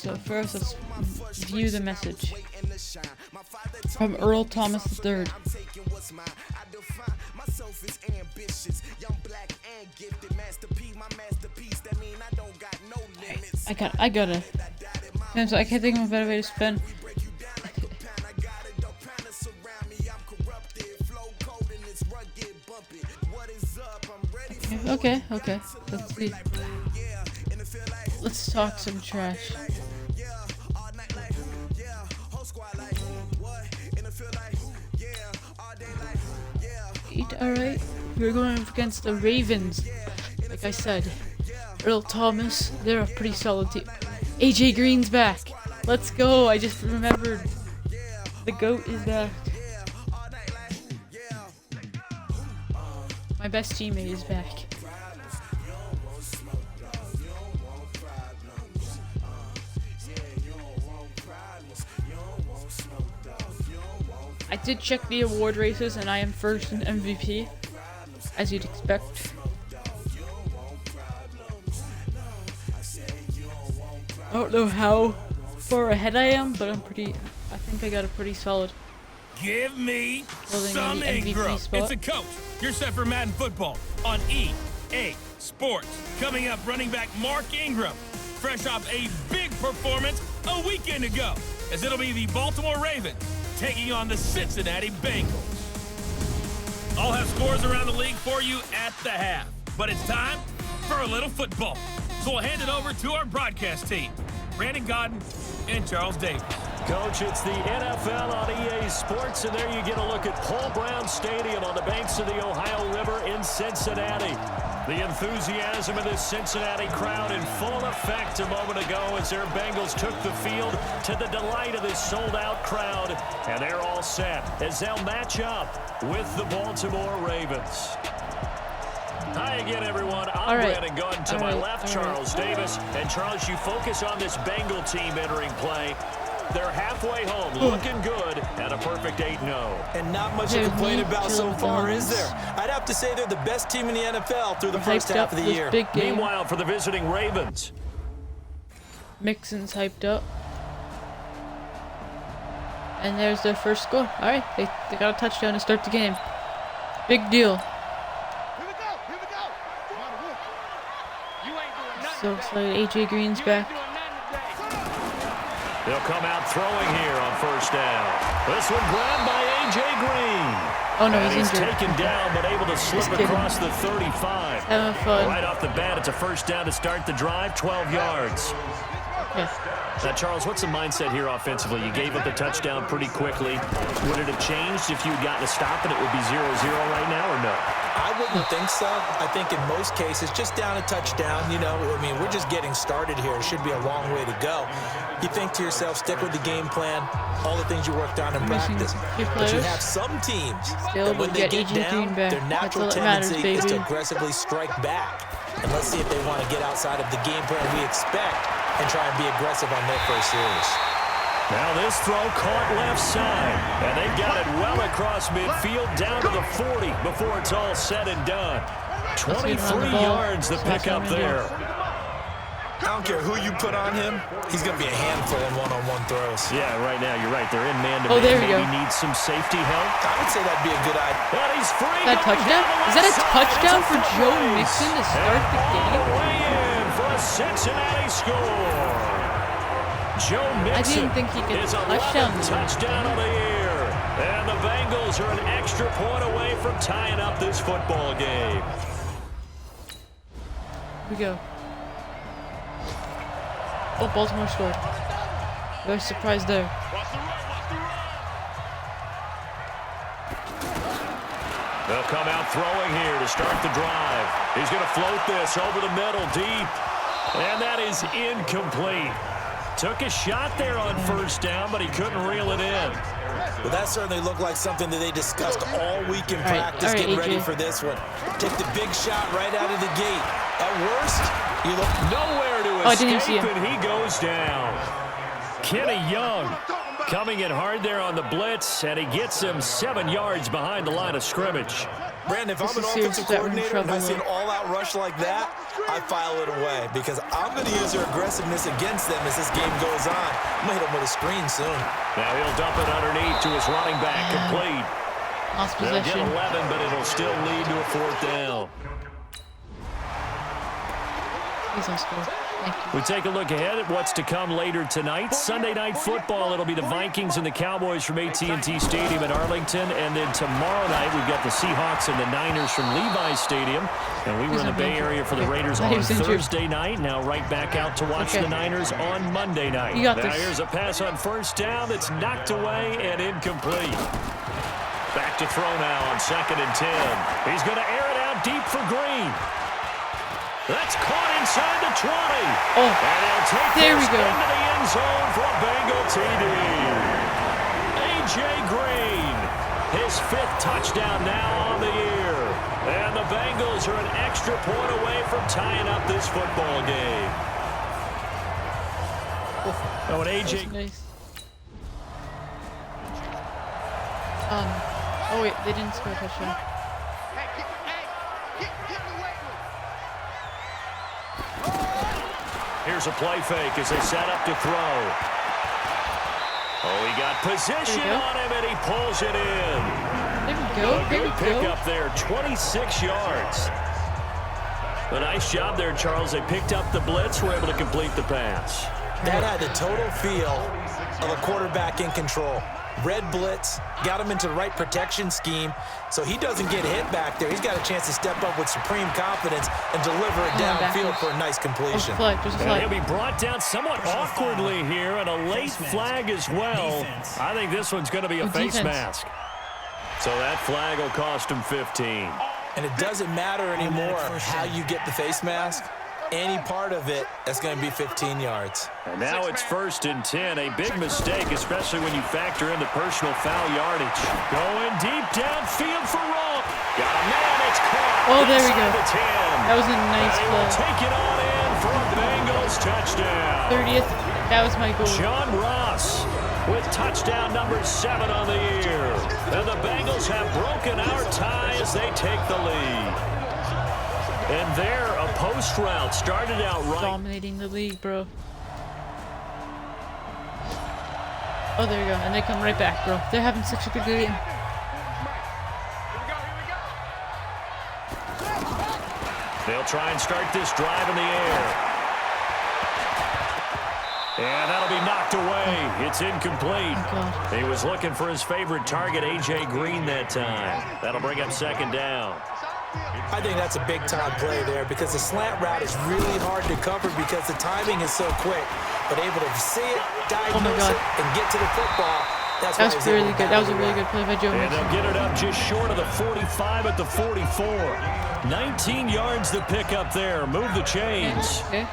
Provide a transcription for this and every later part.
So first, let's view the message from Earl Thomas III. I got it. I'm sorry, I can't think of a better way to spin. Okay. Let's see. Let's talk some trash. Alright, we're going up against the Ravens. Like I said, Earl Thomas, they're a pretty solid team. AJ Green's back. Let's go. I just remembered. The GOAT is back. My best teammate is back. I did check the award races and I am first in MVP, as you'd expect. I don't know how far ahead I am, but I think I got a pretty solid. Give me some Ingram. It's a coach. You're set for Madden football on EA Sports. Coming up, running back Mark Ingram, fresh off a big performance a weekend ago, as it'll be the Baltimore Ravens taking on the Cincinnati Bengals. I'll have scores around the league for you at the half, but it's time for a little football. So we'll hand it over to our broadcast team, Brandon Godden and Charles Davis. Coach, it's the NFL on EA Sports, and there you get a look at Paul Brown Stadium on the banks of the Ohio River in Cincinnati. The enthusiasm of this Cincinnati crowd in full effect a moment ago as their Bengals took the field to the delight of this sold-out crowd. And they're all set as they'll match up with the Baltimore Ravens. Hi again, everyone. I'm Brandon Gunn. To my left, Charles Davis. And Charles, you focus on this Bengal team entering play. They're halfway home, looking good, and a perfect 8-0. And not much to complain about so far, is there? I'd have to say they're the best team in the NFL through the first half of the year. Meanwhile, for the visiting Ravens, Mixon's hyped up. And there's their first score. Alright, they got a touchdown to start the game. Big deal. So excited. AJ Green's back. They'll come out throwing here on first down. This one grabbed by A.J. Green. Oh no, he's injured. Taken down, but able to slip across the 35. Having fun. Right off the bat, it's a first down to start the drive, 12 yards. Okay. Now, Charles, what's the mindset here offensively? You gave up the touchdown pretty quickly. Would it have changed if you had gotten a stop and it would be 0-0 right now, or no? I wouldn't think so. I think in most cases, just down a touchdown, you know, I mean, we're just getting started here. It should be a long way to go. You think to yourself, stick with the game plan, all the things you worked on in practice. But you have some teams that when they get down, their natural tendency is to aggressively strike back. And let's see if they want to get outside of the game plan we expect and try and be aggressive on their first series. Now this throw caught left side, and they got it well across midfield down to the 40 before it's all said and done. 23 yards the pickup there. I don't care who you put on him, he's going to be a handful in one-on-one throws. Yeah, right now you're right. They're in man-to-man. Oh, there we go. Maybe needs some safety help. I would say that'd be a good idea. And he's free. Is that a touchdown? Is that a touchdown for Joe Mixon to start the game? Way in for a Cincinnati score. Joe Mixon I didn't think he could is a touchdown on the year. And the Bengals are an extra point away from tying up this football game. Here we go. Oh, Baltimore scored. Very surprised there. They'll come out throwing here to start the drive. He's going to float this over the middle deep. And that is incomplete. Took a shot there on first down, but he couldn't reel it in. Well, that certainly looked like something that they discussed all week in practice, getting ready for this one. Take the big shot right out of the gate. At worst, you look nowhere to escape, and he goes down. Kenny Young coming in hard there on the blitz, and he gets him 7 yards behind the line of scrimmage. Brandon, if I'm an offensive coordinator and I see an all-out rush like that, I file it away because I'm going to use their aggressiveness against them as this game goes on. I'm going to hit them with a screen soon. Now he'll dump it underneath to his running back, complete. Lost They'll possession. get 11, but it'll still lead to a 4th down. Please don't score. Thank you. We take a look ahead at what's to come later tonight. Sunday Night Football, it'll be the Vikings and the Cowboys from AT&T Stadium in Arlington. And then tomorrow night, we've got the Seahawks and the Niners from Levi's Stadium. And we were in the Bay Area for the Raiders on Thursday night. Now right back out to watch the Niners on Monday night. You got now this. here's a pass on 1st down that's knocked away and incomplete. Back to throw now on 2nd and 10. He's going to air it out deep for Green. That's caught inside the 20. Oh, And he'll take there this we go. into the end zone for a Bengal TD. A.J. Green, his 5th touchdown now on the year. And the Bengals are an extra point away from tying up this football game. Oh, and A.J. nice. Oh wait, they didn't score a touchdown. Here's a play fake as they set up to throw. Oh, he got position on him, and he pulls it in. There we go. A good pickup there, 26 yards. A nice job there, Charles. They picked up the blitz, were able to complete the pass. That had the total feel of a quarterback in control. Red blitz, got him into the right protection scheme, so he doesn't get hit back there. He's got a chance to step up with supreme confidence and deliver it downfield for a nice completion. And he'll be brought down somewhat awkwardly here, and a late flag as well. I think this one's going to be a face mask. So that flag will cost him 15. And it doesn't matter anymore how you get the face mask. Any part of it, that's going to be 15 yards. And now it's 1st and 10. A big mistake, especially when you factor in the personal foul yardage. Going deep downfield for Roll. Got a man, it's caught. Oh, there we go. The 10. That was a nice play. Take it on in for a Bengals touchdown. 30th. That was my goal. John Ross with touchdown number 7 on the year. And the Bengals have broken our tie as they take the lead. And there, a post route started out right. Dominating the league, bro. Oh, there you go. And they come right back, bro. They're having such a good game. They'll try and start this drive in the air. And that'll be knocked away. It's incomplete. Oh, he was looking for his favorite target, A.J. Green, that time. That'll bring up 2nd down. I think that's a big-time play there because the slant route is really hard to cover because the timing is so quick. But able to see it, diagnose it, and get to the football, that's that was really good. That was a really good play by Joe. And they'll get it up just short of the 45 at the 44. 19 yards to pick up there. Move the chains. Okay.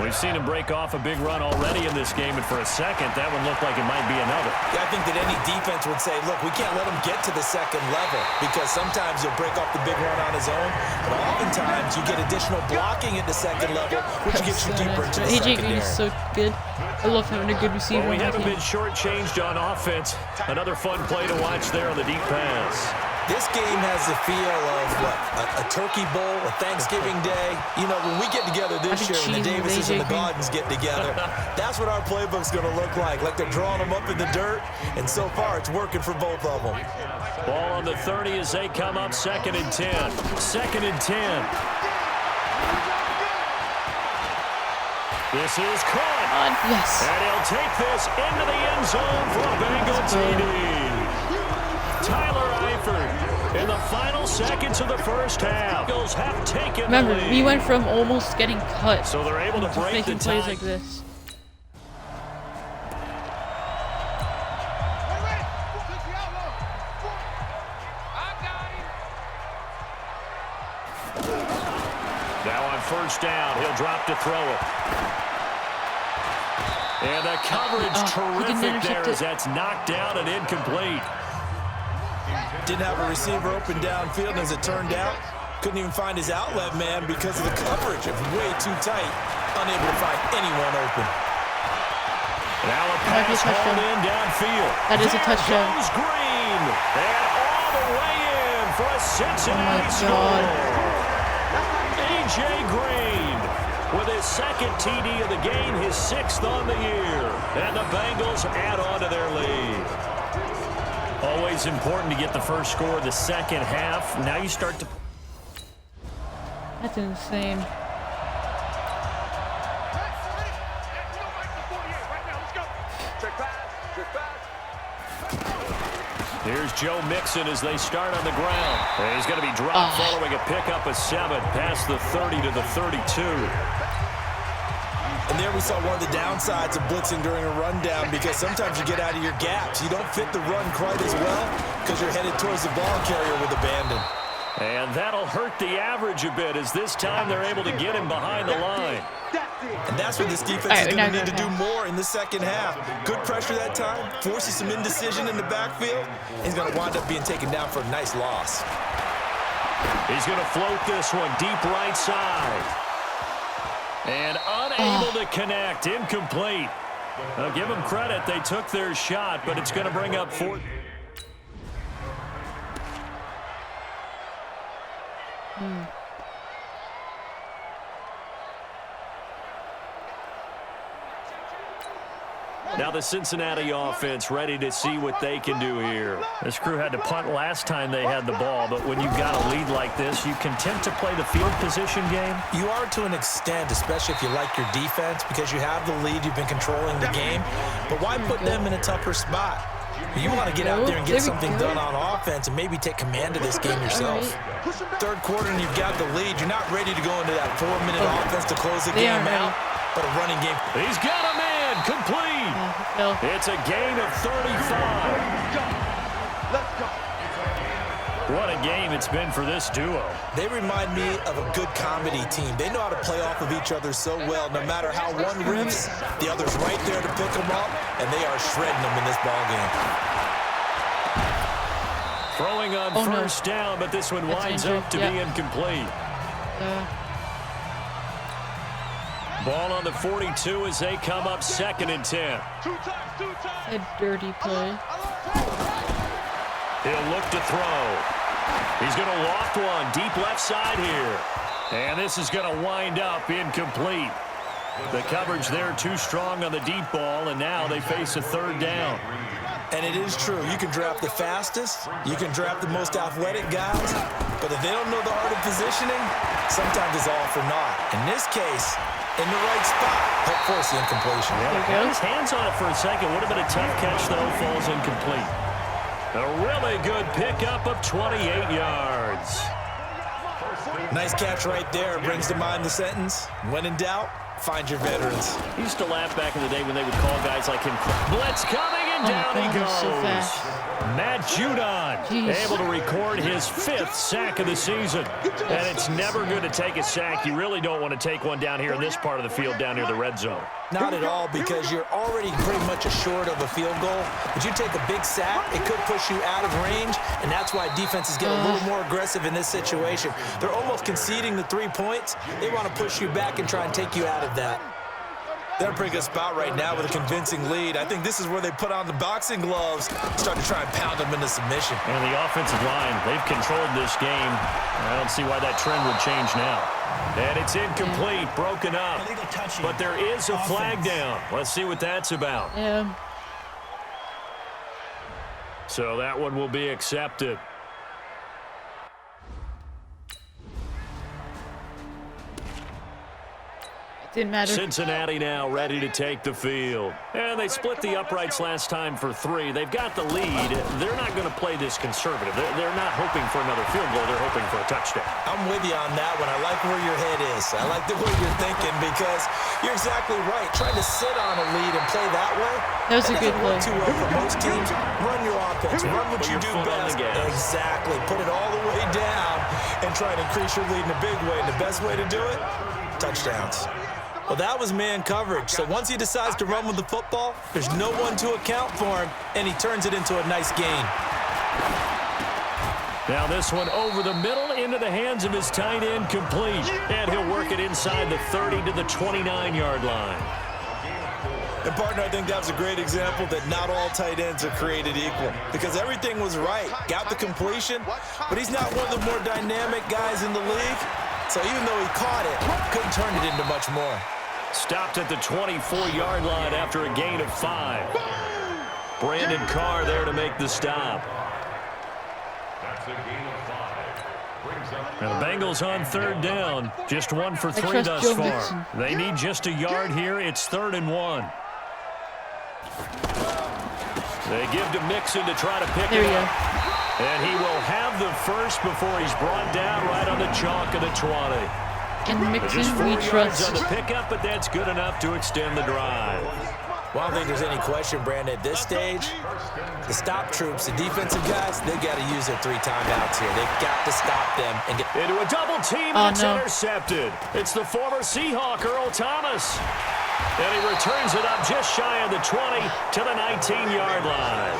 We've seen him break off a big run already in this game, and for a second, that one looked like it might be another. Yeah, I think that any defense would say, look, we can't let him get to the 2nd level because sometimes he'll break off the big run on his own, but oftentimes you get additional blocking at the 2nd level, which gets you deeper into the AJ Green secondary. is so good. I love having a good receiver. Well, we haven't been shortchanged on offense. Another fun play to watch there on the deep pass. This game has the feel of, what, a turkey bowl, a Thanksgiving day. You know, when we get together this year, when the Davises and the Gardens get together, that's what our playbook's going to look like they're drawing them up in the dirt, and so far it's working for both of them. Ball on the 30 as they come up 2nd and 10. 2nd and 10. This is caught. Yes. And he'll take this into the end zone for a Bengal TD. Tyler Eifert in the final seconds of the first half. Eagles have taken Remember, the lead. we went from almost getting cut. So they're able to break the tie. Plays like this. Now on 1st down, he'll drop to throw it. And the coverage terrific there as that's knocked down and incomplete. Didn't have a receiver open downfield, and as it turned out, couldn't even find his outlet man because of the coverage. It was way too tight, unable to find anyone open. Now a Might be a pass hauled touchdown. in downfield. That is a There touchdown. goes Green. And all the way in for a Cincinnati God. score. A.J. Green with his second TD of the game, his 6th on the year. And the Bengals add on to their lead. Always important to get the first score of the second half. Now you start to... That's insane. Here's Joe Mixon as they start on the ground. And he's going to be dropped following a pickup of 7 past the 30 to the 32. And there we saw one of the downsides of blitzing during a rundown, because sometimes you get out of your gaps. You don't fit the run quite as well because you're headed towards the ball carrier with abandon. And that'll hurt the average a bit, as this time they're able to get him behind the line. And that's what this defense is going to need to do more in the second half. Good pressure that time, forces some indecision in the backfield. He's going to wind up being taken down for a nice loss. He's going to float this one deep right side. And unable to connect, incomplete. Now give them credit, they took their shot, but it's going to bring up 4th. Now the Cincinnati offense ready to see what they can do here. This crew had to punt last time they had the ball, but when you've got a lead like this, you content to play the field position game? You are to an extent, especially if you like your defense, because you have the lead, you've been controlling the game. But why put them in a tougher spot? You want to get out there and get something done on offense and maybe take command of this game yourself. Third quarter and you've got the lead. You're not ready to go into that 4-minute offense to close the game out, but a running game. He's got a man, complete. It's a gain of 35. What a game it's been for this duo. They remind me of a good comedy team. They know how to play off of each other so well. No matter how one rips, the other's right there to pick them up, and they are shredding them in this ball game. Throwing on first down, but this one winds up to be incomplete. Ball on the 42 as they come up 2nd and 10. A dirty play. He'll look to throw. He's going to loft one deep left side here. And this is going to wind up incomplete. The coverage there too strong on the deep ball, and now they face a 3rd down. And it is true. You can draft the fastest. You can draft the most athletic guys. But if they don't know the art of positioning, sometimes it's all for naught. In this case, in the right spot, help force the incompletion. Had his hands on it for a second. Would have been a tough catch, though. Falls incomplete. A really good pickup of 28 yards. Nice catch right there. Brings to mind the sentence, when in doubt, find your veterans. He used to laugh back in the day when they would call guys like him. Blitz coming, and down he goes. So fast. Matt Judon able to record his 5th sack of the season. And it's never good to take a sack. You really don't want to take one down here in this part of the field, down near the red zone. Not at all, because you're already pretty much assured of a field goal. But you take a big sack, it could push you out of range, and that's why defenses get a little more aggressive in this situation. They're almost conceding the 3 points. They want to push you back and try and take you out of that. They're in a pretty good spot right now with a convincing lead. I think this is where they put on the boxing gloves, start to try and pound them into submission. And the offensive line, they've controlled this game. I don't see why that trend would change now. And it's incomplete, broken up. But there is a flag down. Let's see what that's about. Yeah. So that one will be accepted. Didn't matter. Cincinnati now ready to take the field. And they split the uprights last time for 3. They've got the lead. They're not going to play this conservative. They're not hoping for another field goal. They're hoping for a touchdown. I'm with you on that one. I like where your head is. I like the way you're thinking, because you're exactly right. Trying to sit on a lead and play that way, That was a good play. too well for most teams. Run your offense. Run what you do best. Exactly. Put it all the way down and try to increase your lead in a big way. And the best way to do it, touchdowns. Well, that was man coverage. So once he decides to run with the football, there's no one to account for him, and he turns it into a nice gain. Now this one over the middle into the hands of his tight end, complete. And he'll work it inside the 30 to the 29-yard line. And partner, I think that was a great example that not all tight ends are created equal, because everything was right. Got the completion, but he's not one of the more dynamic guys in the league. So even though he caught it, couldn't turn it into much more. Stopped at the 24-yard line after a gain of 5. Brandon Carr there to make the stop. That's a gain of 5. And the Bengals on 3rd down. Just 1 for 3 thus far. They need just a yard here. It's 3rd and 1. They give to Mixon to try to pick it up. And he will have the first before he's brought down right on the chalk of the 20. And Mixon, just 4 we yards trust. on the pickup, but that's good enough to extend the drive. Well, I don't think there's any question, Brandon, at this stage, the stop troops, the defensive guys, they got to use their 3 timeouts here. They've got to stop them and get into a double team, and it's intercepted. It's the former Seahawk, Earl Thomas. And he returns it up just shy of the 20 to the 19-yard line.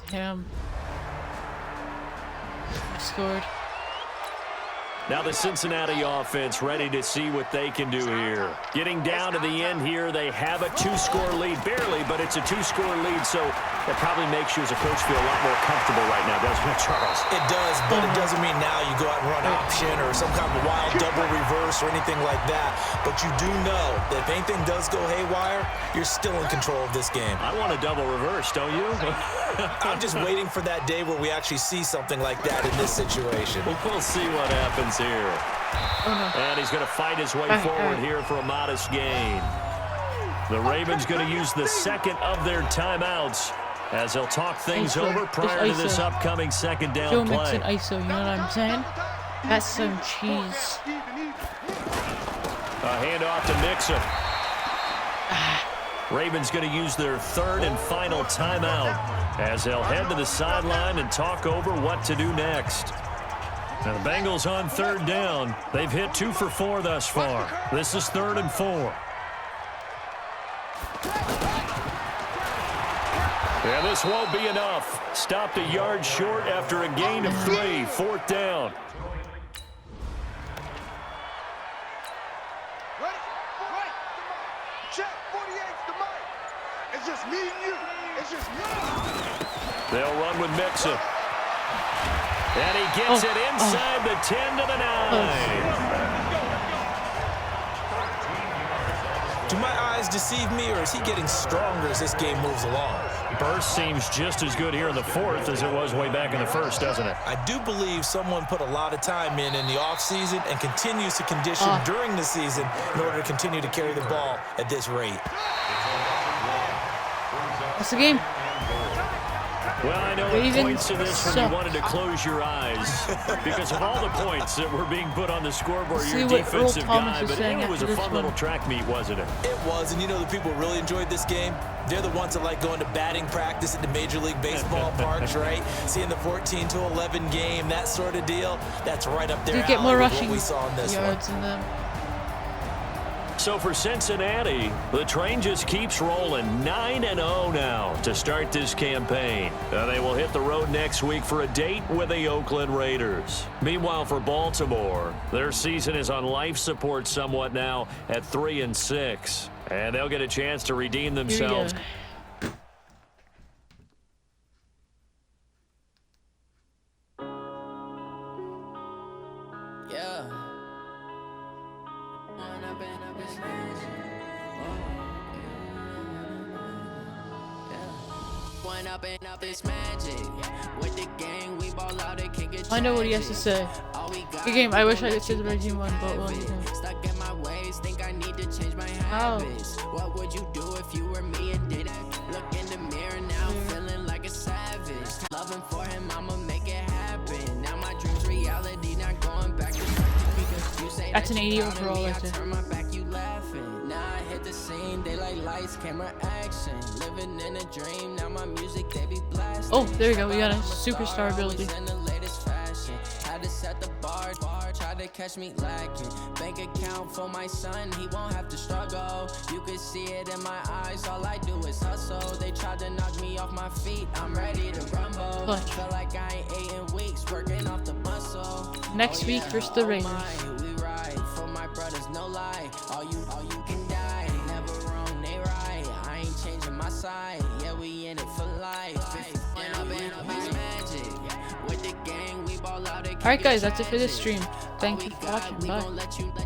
Damn. I scored. Now the Cincinnati offense ready to see what they can do here. Getting down to the end here, they have a 2-score lead. Barely, but it's a 2-score lead, so that probably makes you as a coach feel a lot more comfortable right now, doesn't it, Charles? It does, but it doesn't mean now you go out and run option or some kind of wild double reverse or anything like that. But you do know that if anything does go haywire, you're still in control of this game. I want a double reverse, don't you? I'm just waiting for that day where we actually see something like that in this situation. We'll see what happens here. And he's going to fight his way forward here for a modest gain. The Ravens going to use the second of their timeouts as they'll talk things over prior to this upcoming second down Joe play. Mixon ISO, you know what I'm saying? That's some cheese. A handoff to Mixon. Ravens going to use their 3rd and final timeout as they'll head to the sideline and talk over what to do next. Now the Bengals on 3rd down. They've hit 2 for 4 thus far. This is 3rd and 4. And this won't be enough. Stopped a yard short after a gain of 3. 4th down. They'll run with Mixon. And he gets it inside the 10 to the 9. Do my eyes deceive me, or is he getting stronger as this game moves along? Burst seems just as good here in the 4th as it was way back in the 1st, doesn't it? I do believe someone put a lot of time in the offseason and continues to condition during the season in order to continue to carry the ball at this rate. That's the game. Well, I know it points to this when you wanted to close your eyes because of all the points that were being put on the scoreboard. Your defensive guy, but it was a fun little track meet, wasn't it? It was, and you know the people who really enjoyed this game? They're the ones that like going to batting practice at the Major League Baseball parks, right? Seeing the 14-11 game, that sort of deal. That's right up there. Do you get more rushing we saw in this yards in them? So for Cincinnati, the train just keeps rolling. 9-0 now to start this campaign. They will hit the road next week for a date with the Oakland Raiders. Meanwhile, for Baltimore, their season is on life support somewhat now at 3-6. And they'll get a chance to redeem themselves. I know what he has to say. Good game. I wish I could say the Regime one, but well, you know. How? What would you do if you were me and didn't look in the mirror now, feeling like a savage? Loving for him, I'ma make it happen. Now my dreams reality, not going back to because you say that's an 80 overall right there. Turn my back, you laughing. Now I hit the scene, daylight lights, camera action. Living in a dream, now my music they be blasting. Oh, there we go. We got a superstar ability. Had to set the bar, try to catch me lacking. Bank account for my son, he won't have to struggle. You can see it in my eyes, all I do is hustle. They tried to knock me off my feet, I'm ready to rumble. Feel like I ain't 8 in weeks, working off the muscle. Next week versus the Raiders. We ride for my brothers, no lie. All you can Alright guys, that's it for this stream. Thank you for watching. Bye.